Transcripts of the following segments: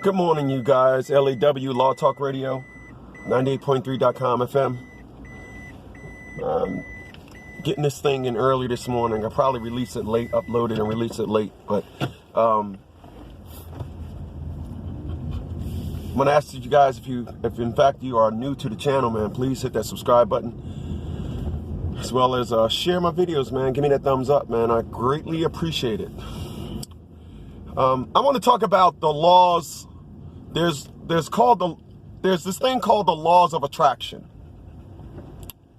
Good morning, you guys. LAW Law Talk Radio, 98.3.com FM. Getting this thing in early this morning. I'll probably release it late, upload it and release it late. But I'm going to ask you guys, if in fact you are new to the channel, man, please hit that subscribe button. As well as share my videos, man. Give me that thumbs up, man. I greatly appreciate it. I want to talk about the laws. There's this thing called the laws of attraction.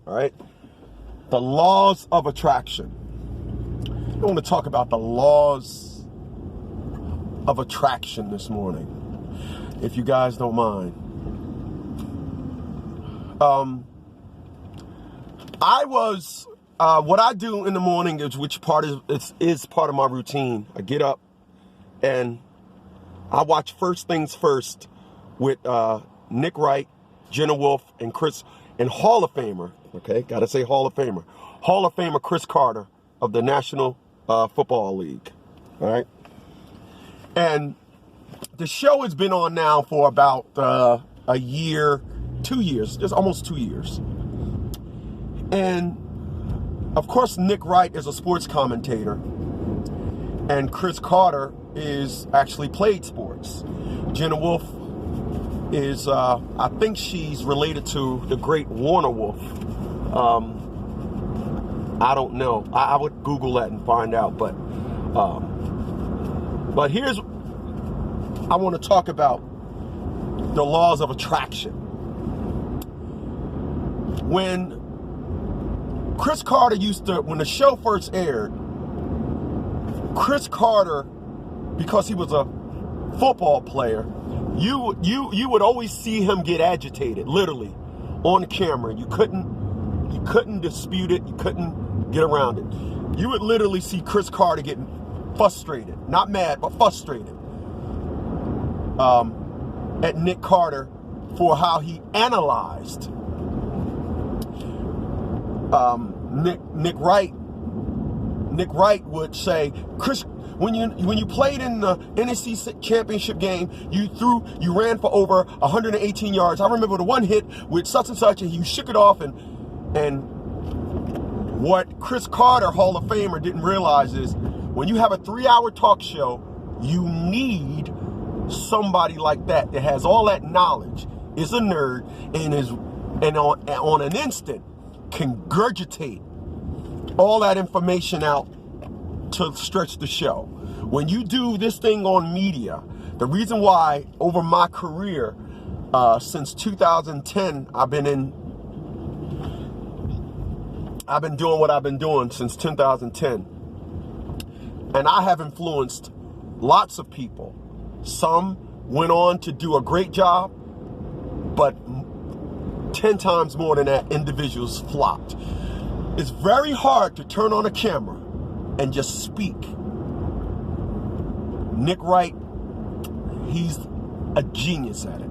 All right, the laws of attraction. I want to talk about the laws of attraction this morning, if you guys don't mind. What I do in the morning is part of my routine. I get up and I watch First Things First with Nick Wright, Jenna Wolfe, and Chris, and Hall of Famer, okay, gotta say Hall of Famer, Hall of Famer Cris Carter of the National Football League, all right? And the show has been on now for about a year, 2 years, it's almost 2 years. And of course, Nick Wright is a sports commentator, and Cris Carter is actually played sports. Jenna Wolfe is, I think she's related to the great Warner Wolf. I don't know. I would Google that and find out. But here's, I want to talk about the laws of attraction. When Cris Carter when the show first aired, Cris Carter, because he was a football player, you would always see him get agitated, literally, on camera. You couldn't dispute it. You couldn't get around it. You would literally see Cris Carter getting frustrated, not mad, but frustrated at Nick Carter for how he analyzed Nick Wright. Nick Wright would say, Chris, when you played in the NFC Championship game, you ran for over 118 yards. I remember the one hit with such and such, and you shook it off. And what Cris Carter, Hall of Famer, didn't realize is when you have a 3-hour talk show, you need somebody like that has all that knowledge, is a nerd, and on an instant can regurgitate all that information out to stretch the show. When you do this thing on media, the reason why over my career, since 2010, I've been doing what I've been doing since 2010. And I have influenced lots of people. Some went on to do a great job, but 10 times more than that, individuals flopped. It's very hard to turn on a camera and just speak. Nick Wright, he's a genius at it.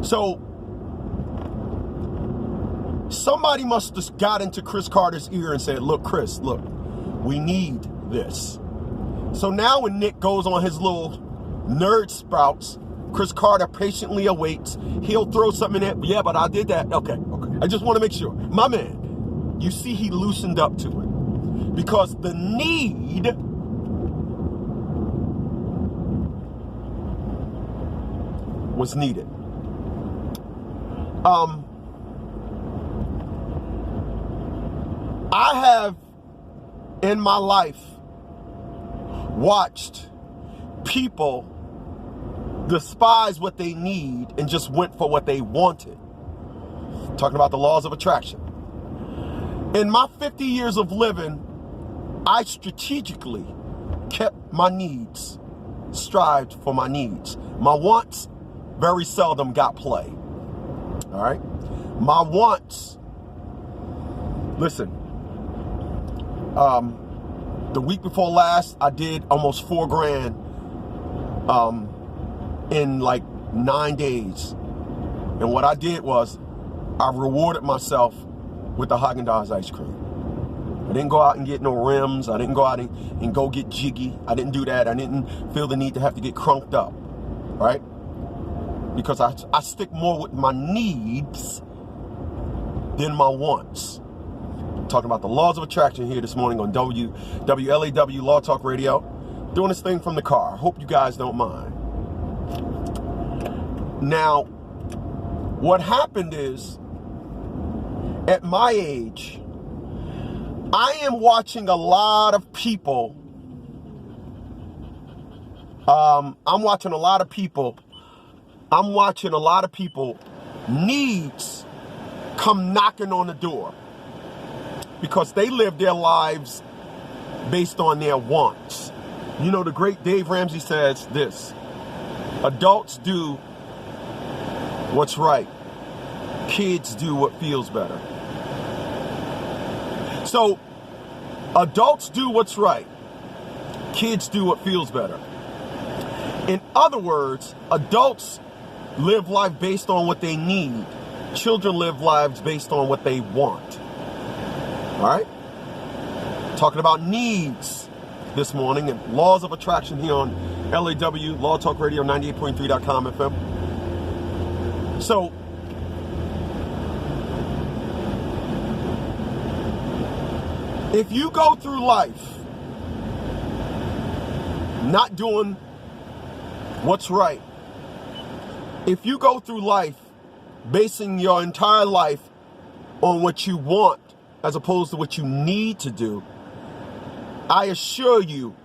So somebody must have got into Cris Carter's ear and said, look, Chris, look, we need this. So now when Nick goes on his little nerd sprouts, Cris Carter patiently awaits. He'll throw something in there. Yeah, but I did that. Okay. I just want to make sure. My man, you see he loosened up to it. Because the need was needed. I have, in my life, watched people despise what they need and just went for what they wanted. Talking about the laws of attraction. In my 50 years of living, I strategically kept my needs, strived for my needs. My wants very seldom got play. All right? My wants, listen, the week before last, I did almost $4 grand in like 9 days. And what I did was I rewarded myself with the Haagen-Dazs ice cream. I didn't go out and get no rims. I didn't go out and go get jiggy. I didn't do that. I didn't feel the need to have to get crunked up. right? Because I stick more with my needs than my wants. Talking about the laws of attraction here this morning on WLAW Law Talk Radio. Doing this thing from the car. Hope you guys don't mind. Now, what happened is, at my age, I am watching a lot of people. I'm watching a lot of people needs come knocking on the door because they live their lives based on their wants. You know, the great Dave Ramsey says this: adults do what's right. Kids do what feels better. So, adults do what's right. Kids do what feels better. In other words, adults live life based on what they need. Children live lives based on what they want. All right? Talking about needs this morning and laws of attraction here on LAW, Law Talk Radio, 98.3.com FM. So, if you go through life not doing what's right, if you go through life basing your entire life on what you want as opposed to what you need to do, I assure you,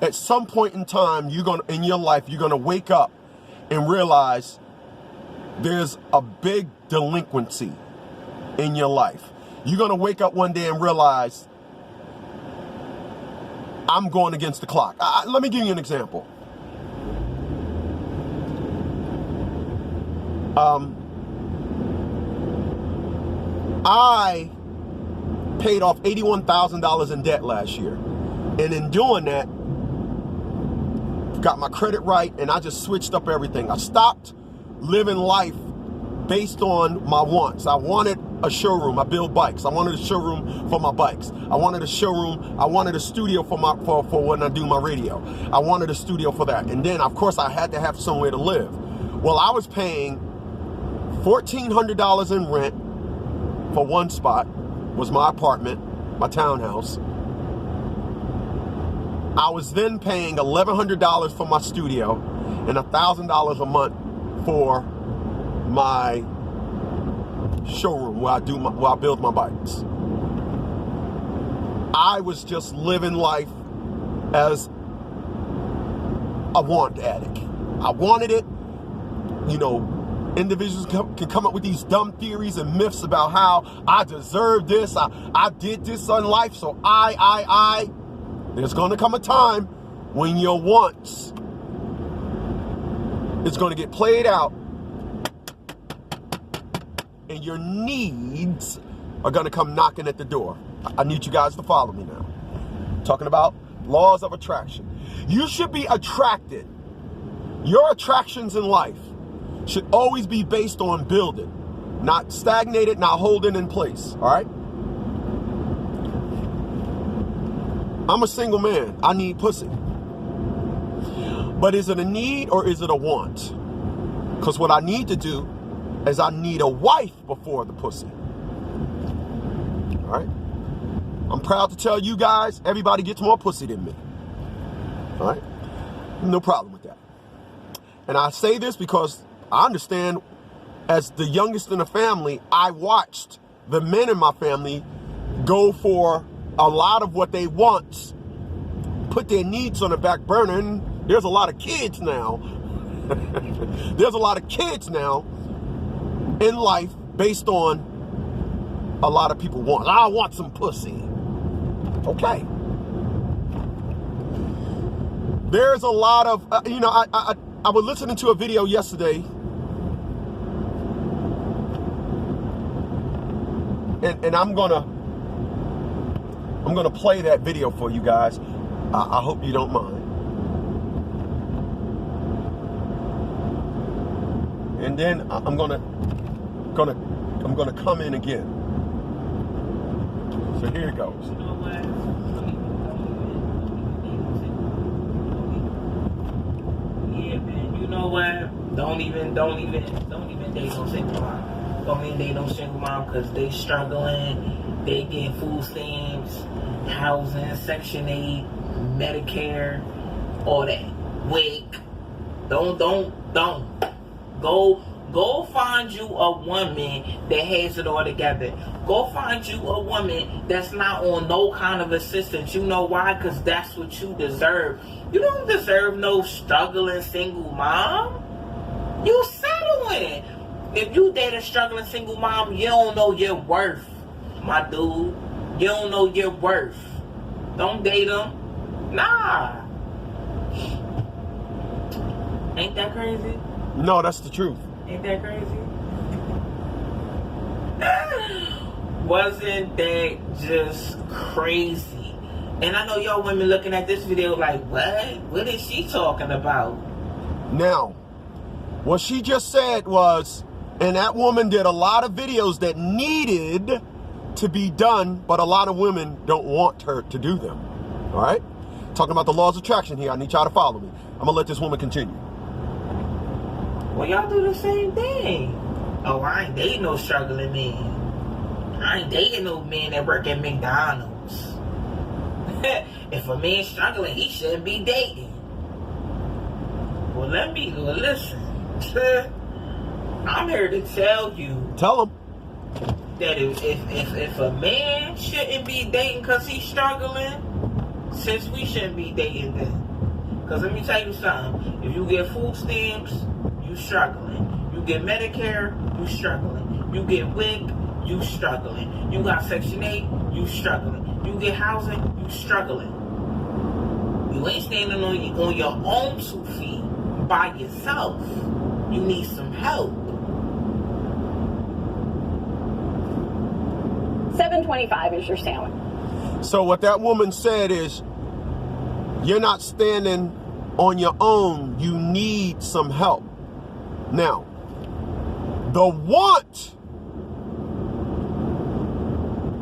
at some point in time, in your life, you're gonna wake up and realize there's a big delinquency in your life. You're gonna wake up one day and realize, I'm going against the clock. Let me give you an example. I paid off $81,000 in debt last year. And in doing that, got my credit right, and I just switched up everything. I stopped living life based on my wants. I wanted a showroom. I build bikes. I wanted a showroom for my bikes. I wanted a studio for when I do my radio. I wanted a studio for that. And then, of course, I had to have somewhere to live. Well, I was paying $1,400 in rent for one spot, was my apartment, my townhouse. I was then paying $1,100 for my studio and $1,000 a month for my showroom where I build my bikes. I was just living life as a want addict. I wanted it. You know, individuals can come up with these dumb theories and myths about how I deserve this, I did this in life, so I. There's going to come a time when your wants is going to get played out and your needs are going to come knocking at the door. I need you guys to follow me now. Talking about laws of attraction. You should be attracted. Your attractions in life should always be based on building, not stagnated, not holding in place. All right? I'm a single man. I need pussy. But is it a need or is it a want? Because what I need to do is I need a wife before the pussy. All right? I'm proud to tell you guys, everybody gets more pussy than me. All right? No problem with that. And I say this because I understand, as the youngest in the family, I watched the men in my family go for a lot of what they want, put their needs on the back burner, and there's a lot of kids now. There's a lot of kids now in life based on a lot of people want. I want some pussy. Okay. There's a lot of, I was listening to a video yesterday, and I'm gonna play that video for you guys. I hope you don't mind. And then I'm gonna come in again. So here it goes. Yeah, man. You know what? Don't even date no single mom. Don't even date no single mom because they struggling. They getting food stamps, housing, Section 8, Medicare, all that. WIC. Don't. Go find you a woman that has it all together. Go find you a woman that's not on no kind of assistance. You know why? Because that's what you deserve. You don't deserve no struggling single mom. You settling. If you date a struggling single mom, you don't know your worth, my dude. You don't know your worth. Don't date them. Nah. Ain't that crazy? No, that's the truth. Ain't that crazy? Wasn't that just crazy? And I know y'all women looking at this video like, what? What is she talking about? Now, what she just said was, and that woman did a lot of videos that needed to be done, but a lot of women don't want her to do them. All right? Talking about the laws of attraction here. I need y'all to follow me. I'm going to let this woman continue. Well, y'all do the same thing. Oh, I ain't dating no struggling man. I ain't dating no man that work at McDonald's. If a man's struggling, he shouldn't be dating. Well, listen. I'm here to tell you. Tell him. That if a man shouldn't be dating because he's struggling, since we shouldn't be dating then. Because let me tell you something. If you get food stamps, you struggling. You get Medicare, you struggling. You get WIC, you struggling. You got Section 8, you struggling. You get housing, you struggling. You ain't standing on your own 2 feet by yourself. You need some help. 725 is your sandwich. So what that woman said is, you're not standing on your own. You need some help. Now, the want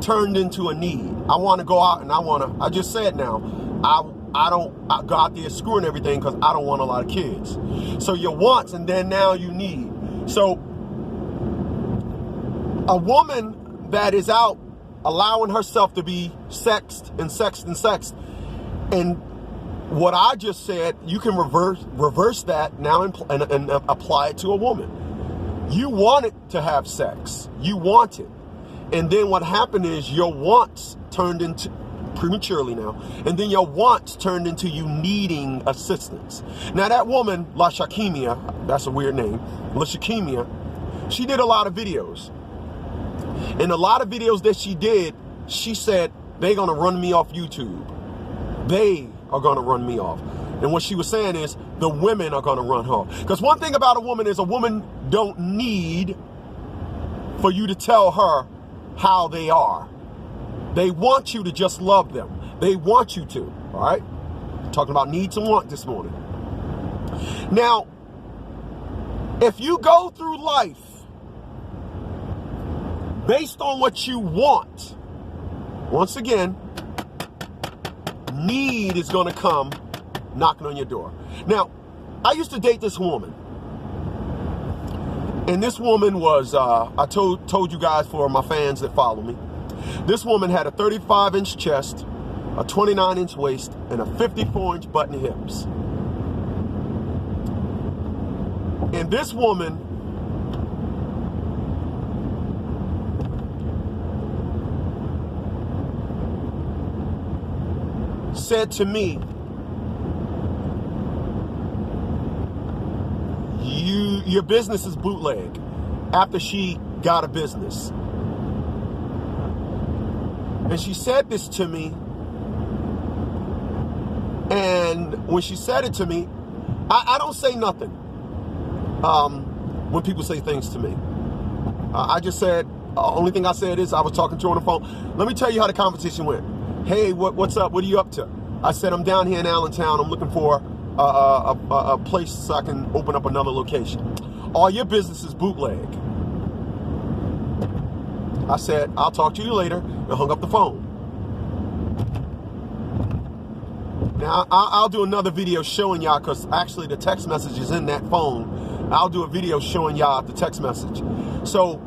turned into a need. I want to go out and I just said now, I go out there screwing everything because I don't want a lot of kids. So your wants and then now you need. So a woman that is out allowing herself to be sexed, and what I just said, you can reverse that now and apply it to a woman. You wanted to have sex. You want it. And then what happened is your wants turned into, prematurely now, and then your wants turned into you needing assistance. Now that woman, LaShakimia, that's a weird name, LaShakimia, she did a lot of videos. And a lot of videos that she did, she said, they're going to run me off YouTube. They are going to run me off. And what she was saying is the women are going to run her off. Because one thing about a woman is a woman don't need for you to tell her how they are. They want you to just love them. They want you to, all right? Talking about needs and want this morning. Now, if you go through life based on what you want, once again, need is going to come knocking on your door. Now, I used to date this woman. And this woman was, I told you guys, for my fans that follow me, this woman had a 35-inch chest, a 29-inch waist, and a 54-inch button hips. And this woman said to me, your business is bootleg, after she got a business. And she said this to me, and when she said it to me, I don't say nothing when people say things to me. I just said, only thing I said is I was talking to her on the phone. Let me tell you how the conversation went. Hey, what's up? What are you up to? I said, I'm down here in Allentown. I'm looking for a place so I can open up another location. All your business is bootleg. I said, I'll talk to you later, and hung up the phone. Now, I'll do another video showing y'all, because actually the text message is in that phone I'll do a video showing y'all the text message. So,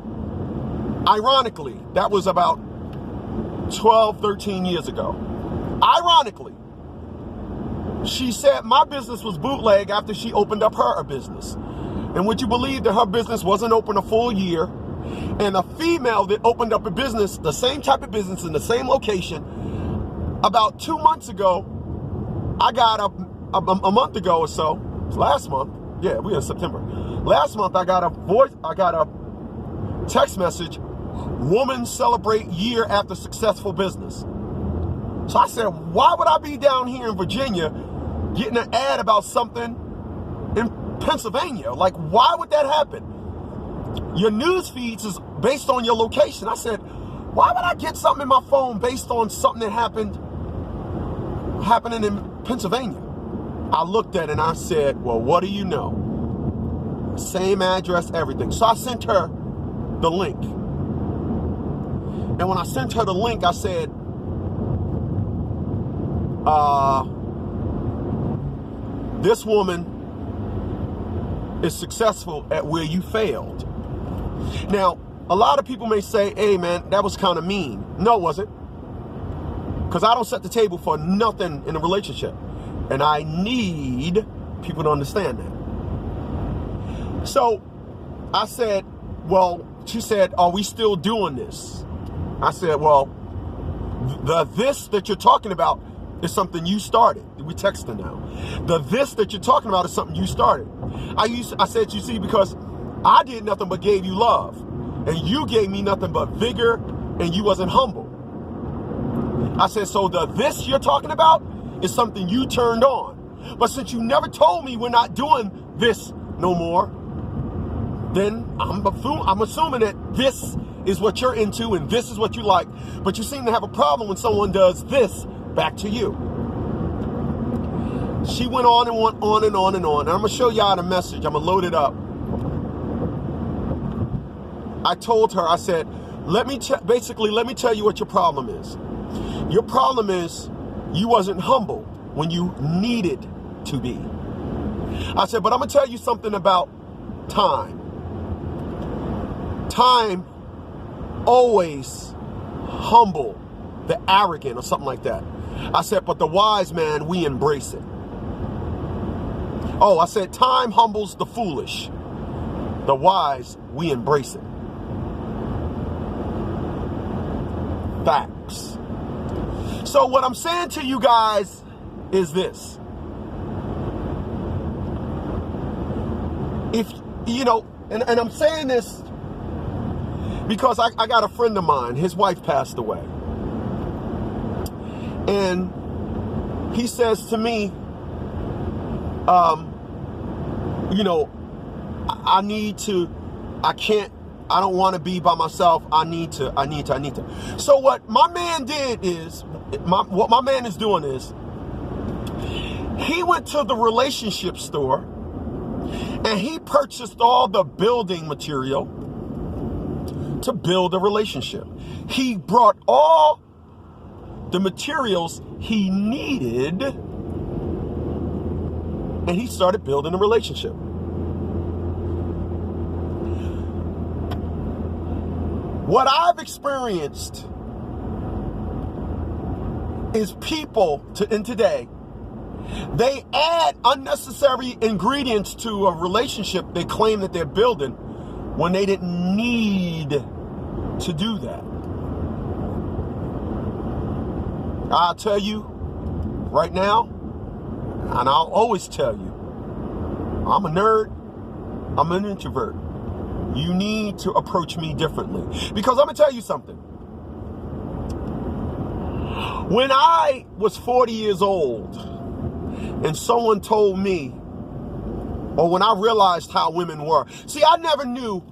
ironically, that was about 12, 13 years ago. Ironically, she said my business was bootleg after she opened up her business. And would you believe that her business wasn't open a full year? And a female that opened up a business, the same type of business in the same location, about 2 months ago, I got a month ago or so, last month, yeah, we're in September. Last month, I got a text message, woman celebrate year after successful business. So I said, why would I be down here in Virginia getting an ad about something in Pennsylvania? Like, why would that happen? Your news feeds is based on your location. I said, why would I get something in my phone based on something that happening in Pennsylvania? I looked at it and I said, well, what do you know? Same address, everything. So I sent her the link. And when I sent her the link, I said, this woman is successful at where you failed. Now, a lot of people may say, hey man, that was kind of mean. No, it wasn't. Because I don't set the table for nothing in a relationship. And I need people to understand that. So I said, well, she said, are we still doing this? I said, well, this that you're talking about is something you started. We're texting now. This that you're talking about is something you started. I said, you see, because I did nothing but gave you love. And you gave me nothing but vigor, and you wasn't humble. I said, so this you're talking about is something you turned on. But since you never told me we're not doing this no more, then I'm assuming that this is what you're into and this is what you like. But you seem to have a problem when someone does this back to you. She went on and went on and on and on. And I'm going to show y'all the message. I'm going to load it up. I told her, I said, let me tell you what your problem is. Your problem is you wasn't humble when you needed to be. I said, but I'm going to tell you something about time. Time always humble the arrogant or something like that. I said, but the wise man, we embrace it. Oh, I said, time humbles the foolish. The wise, we embrace it. Facts. So what I'm saying to you guys is this. If, you know, and I'm saying this because I got a friend of mine, his wife passed away. And he says to me, you know, I don't want to be by myself. I need to. So what my man did is, what my man is doing is, he went to the relationship store and he purchased all the building material to build a relationship. He brought all the materials he needed and he started building a relationship. What I've experienced is people in today, they add unnecessary ingredients to a relationship they claim that they're building when they didn't need to do that. I'll tell you right now, and I'll always tell you, I'm a nerd, I'm an introvert. You need to approach me differently. Because I'm going to tell you something. When I was 40 years old and someone told me, or when I realized how women were. See, I never knew.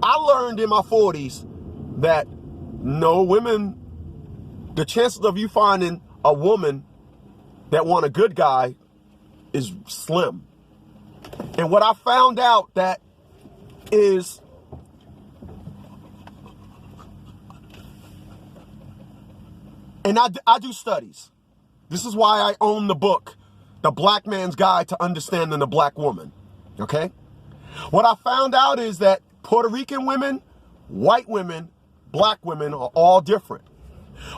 I learned in my 40s that no, women, the chances of you finding a woman that want a good guy is slim. And what I found out that is, and I do studies. This is why I own the book, The Black Man's Guide to Understanding the Black Woman. Okay? What I found out is that Puerto Rican women, white women, black women are all different.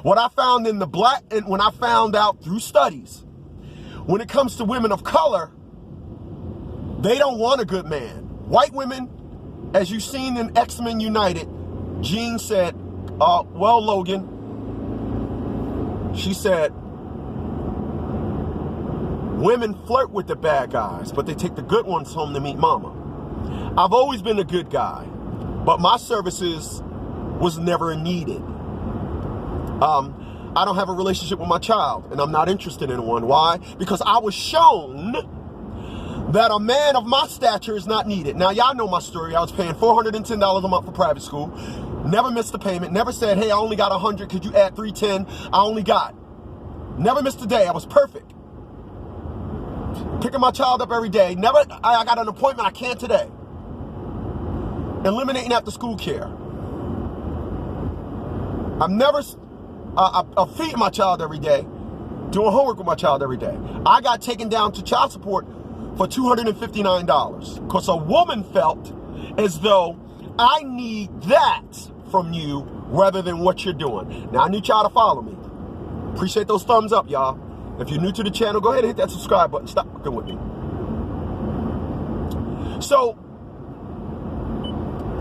What I found in the black, and when I found out through studies, when it comes to women of color, they don't want a good man. White women, as you've seen in X-Men United, Jean said, well, Logan, she said, women flirt with the bad guys, but they take the good ones home to meet mama. I've always been a good guy, but my services was never needed. I don't have a relationship with my child, and I'm not interested in one. Why? Because I was shown that a man of my stature is not needed. Now, y'all know my story. I was paying $410 a month for private school. Never missed a payment. Never said, hey, I only got 100. Could you add 310? I only got. Never missed a day. I was perfect. Picking my child up every day. Never. I got an appointment. I can't today. Eliminating after school care. I'm never feeding my child every day. Doing homework with my child every day. I got taken down to child support for $259 because a woman felt as though I need that from you rather than what you're doing. Now, I need y'all to follow me. Appreciate those thumbs up, y'all. If you're new to the channel, go ahead and hit that subscribe button. Stop fucking with me. So,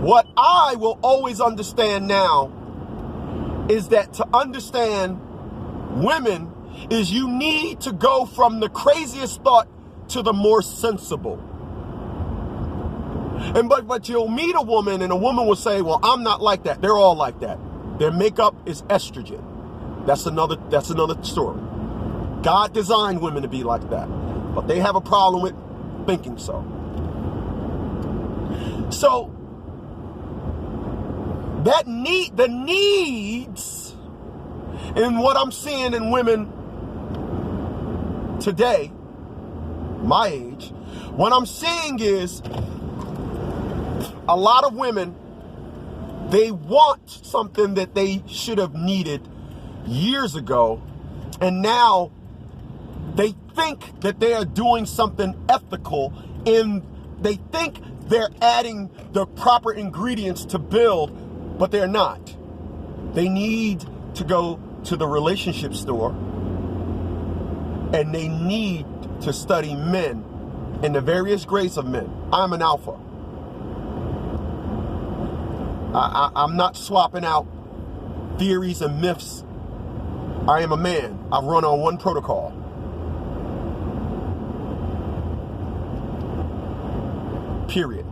what I will always understand now is that to understand women is you need to go from the craziest thought to the more sensible. And but you'll meet a woman and a woman will say, well, I'm not like that. They're all like that. Their makeup is estrogen. That's another story. God designed women to be like that, but they have a problem with thinking so. So that the needs in what I'm seeing in women today, my age, what I'm seeing is a lot of women, they want something that they should have needed years ago, and now they think that they are doing something ethical, and they think they're adding the proper ingredients to build, but they're not. They need to go to the relationship store, and they need to study men and the various grades of men. I'm an alpha. I'm not swapping out theories and myths. I am a man. I run on one protocol. Period.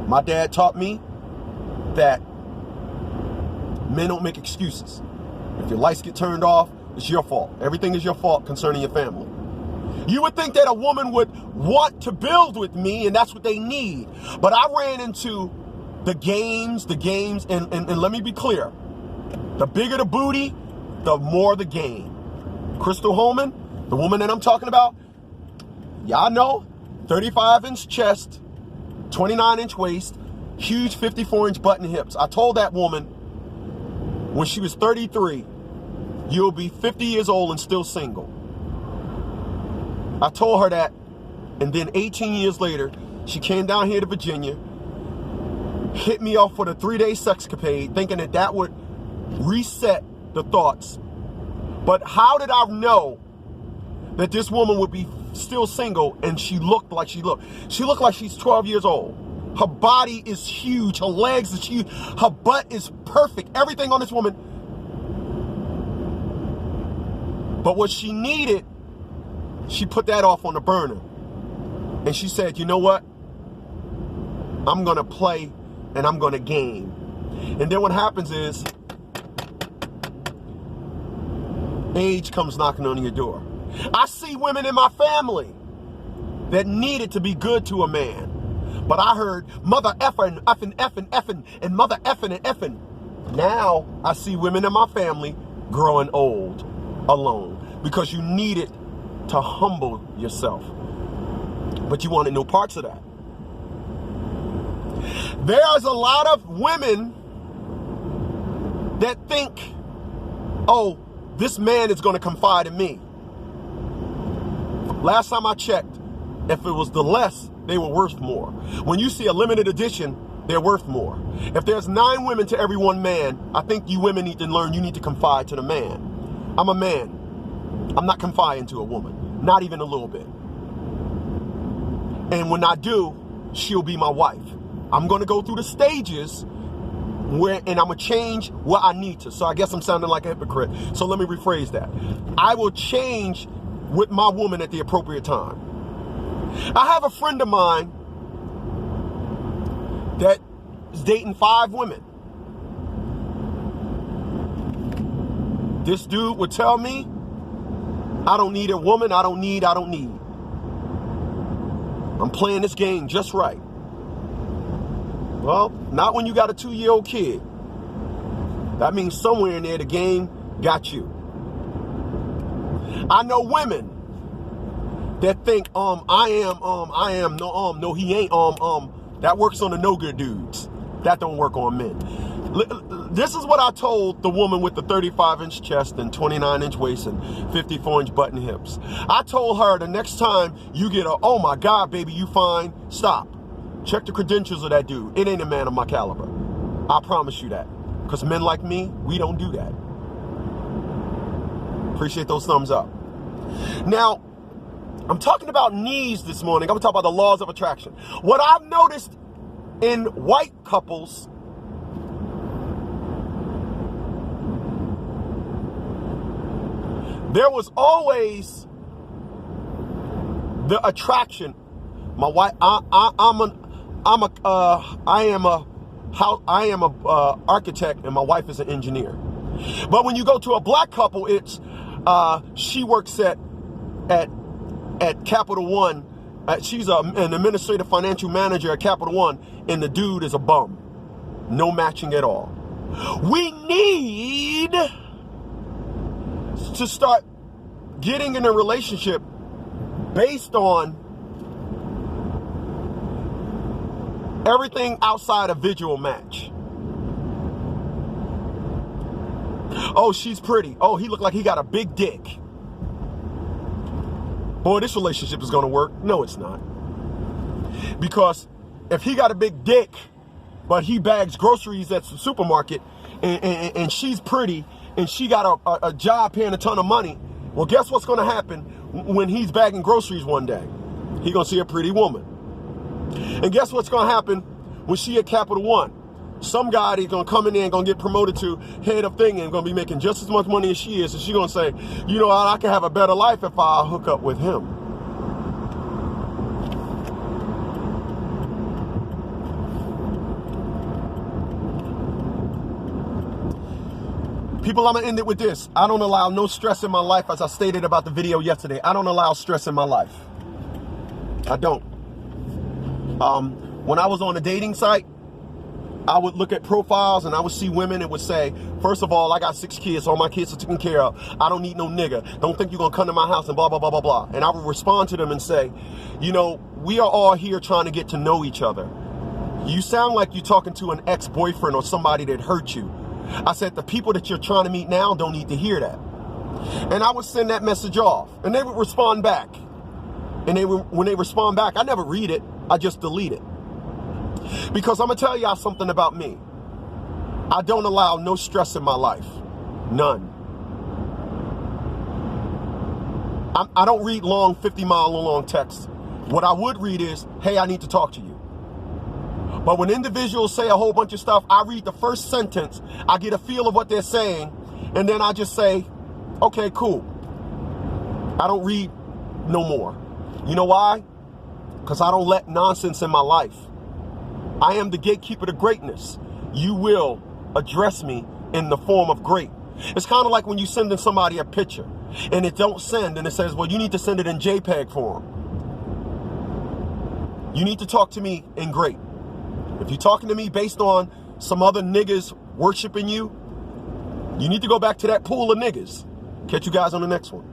My dad taught me that men don't make excuses. If your lights get turned off, it's your fault. Everything is your fault concerning your family. You would think that a woman would want to build with me, and that's what they need. But I ran into the games, and let me be clear. The bigger the booty, the more the game. Crystal Holman, the woman that I'm talking about, y'all know, 35-inch chest, 29-inch waist, huge 54-inch button hips. I told that woman when she was 33, you'll be 50 years old and still single. I told her that, and then 18 years later, she came down here to Virginia, hit me off with a 3-day sexcapade, thinking that that would reset the thoughts. But how did I know that this woman would be still single and she looked like she looked? She looked like she's 12 years old. Her body is huge. Her legs is huge. Her butt is perfect. Everything on this woman. But what she needed, she put that off on the burner. And she said, you know what? I'm going to play and I'm going to game. And then what happens is age comes knocking on your door. I see women in my family that needed to be good to a man. But I heard mother effing, and mother effing and effing. Now I see women in my family growing old, alone, because you needed to humble yourself. But you wanted no parts of that. There's a lot of women that think, oh, this man is going to confide in me. Last time I checked, If it was the less, they were worth more. When you see a limited edition, they're worth more. If there's 9 women to every 1 man, I think you women need to learn you need to confide to the man. I'm a man. I'm not confiding to a woman. Not even a little bit. And when I do, she'll be my wife. I'm going to go through the stages and I'm going to change what I need to. So I guess I'm sounding like a hypocrite. So let me rephrase that. I will change with my woman at the appropriate time. I have a friend of mine that is dating 5 women. This dude would tell me, I don't need a woman, I don't need. I'm playing this game just right. Well, not when you got a 2-year-old kid. That means somewhere in there the game got you. I know women that think, no, he ain't, that works on the no good dudes. That don't work on men. This is what I told the woman with the 35-inch chest and 29-inch waist and 54-inch button hips. I told her the next time you get oh my God, baby, you fine, stop. Check the credentials of that dude. It ain't a man of my caliber. I promise you that. Because men like me, we don't do that. Appreciate those thumbs up. Now, I'm talking about knees this morning. I'm going to talk about the laws of attraction. What I've noticed in white couples, there was always the attraction. My wife, I am a architect and my wife is an engineer. But when you go to a black couple, it's she works at Capital One. She's an administrative financial manager at Capital One, and the dude is a bum. No matching at all. We need to start getting in a relationship based on everything outside a visual match. Oh, she's pretty. Oh, he looked like he got a big dick. Boy, this relationship is going to work. No, it's not. Because if he got a big dick, but he bags groceries at the supermarket, and she's pretty, and she got a job paying a ton of money, well, guess what's going to happen when he's bagging groceries one day? He's going to see a pretty woman. And guess what's going to happen when she at Capital One? Some guy is going to come in there and going to get promoted to head of thing and going to be making just as much money as she is. And she's going to say, you know, I can have a better life if I hook up with him. People, I'm going to end it with this. I don't allow no stress in my life, as I stated about the video yesterday. I don't allow stress in my life. I don't. When I was on a dating site, I would look at profiles and I would see women and would say, first of all, I got 6 kids, all my kids are taken care of. I don't need no nigga. Don't think you're going to come to my house and blah, blah, blah, blah, blah. And I would respond to them and say, you know, we are all here trying to get to know each other. You sound like you're talking to an ex-boyfriend or somebody that hurt you. I said, the people that you're trying to meet now don't need to hear that. And I would send that message off and they would respond back. And when they respond back, I never read it. I just delete it. Because I'm going to tell y'all something about me. I don't allow no stress in my life. None. I don't read long 50-mile long texts. What I would read is, hey, I need to talk to you. But when individuals say a whole bunch of stuff, I read the first sentence. I get a feel of what they're saying. And then I just say, okay, cool. I don't read no more. You know why? Because I don't let nonsense in my life. I am the gatekeeper to greatness. You will address me in the form of great. It's kind of like when you send in somebody a picture and it don't send and it says, well, you need to send it in JPEG form. You need to talk to me in great. If you're talking to me based on some other niggas worshiping you, you need to go back to that pool of niggas. Catch you guys on the next one.